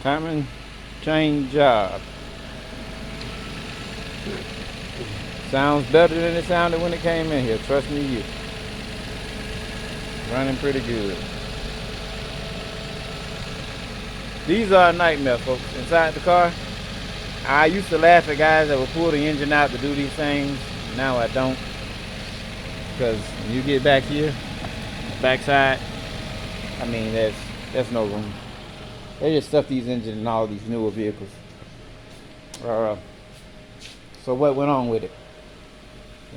Timing chain job. Sounds better than it sounded when it came in here. Trust me, you. Running pretty good. These are a nightmare, folks. Inside the car, I used to laugh at guys that would pull the engine out to do these things. Now I don't. Because when you get back here, backside, I mean, there's no room. They just stuff these engines in all these newer vehicles. So what went on with it?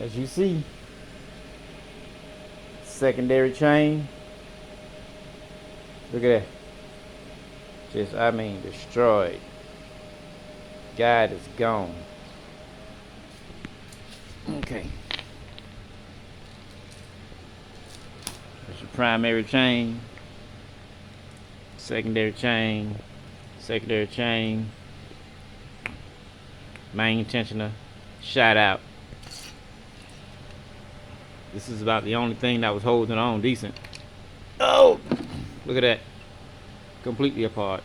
As you see, secondary chain. Look at that. Just, I mean, destroyed. Guide is gone. Okay. That's your primary chain. Secondary chain. Secondary chain. Main tensioner. Shot out. This is about the only thing that was holding on decent. Oh! Look at that. Completely apart.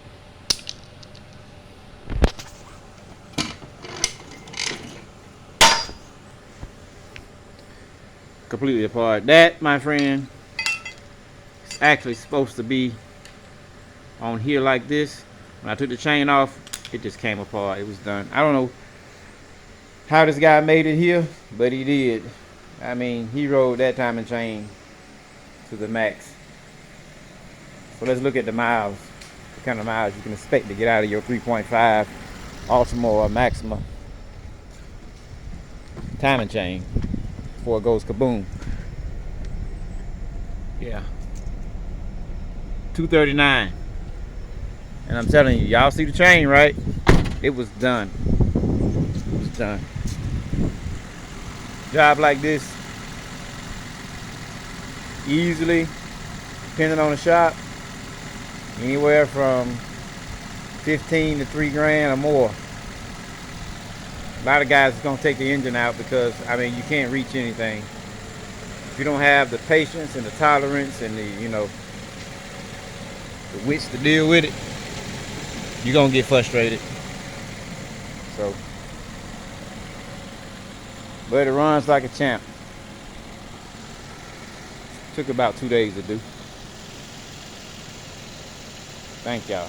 Completely apart. That, my friend, is actually supposed to be on here like this. When I took the chain off, it just came apart. It was done. I don't know how this guy made it here, but he did. I mean, he rode that timing chain to the max. So let's look at the miles. What kind of miles you can expect to get out of your 3.5 Ultima or Maxima timing chain before it goes kaboom. Yeah. 239. And I'm telling you, y'all see the chain, right? It was done. It was done. Job like this, easily, depending on the shop, anywhere from 15 to 3 grand or more. A lot of guys is gonna take the engine out because, I mean, you can't reach anything. If you don't have the patience and the tolerance and the, you know, the wits to deal with it, you're gonna get frustrated. So, but it runs like a champ. Took about 2 days to do. Thank y'all.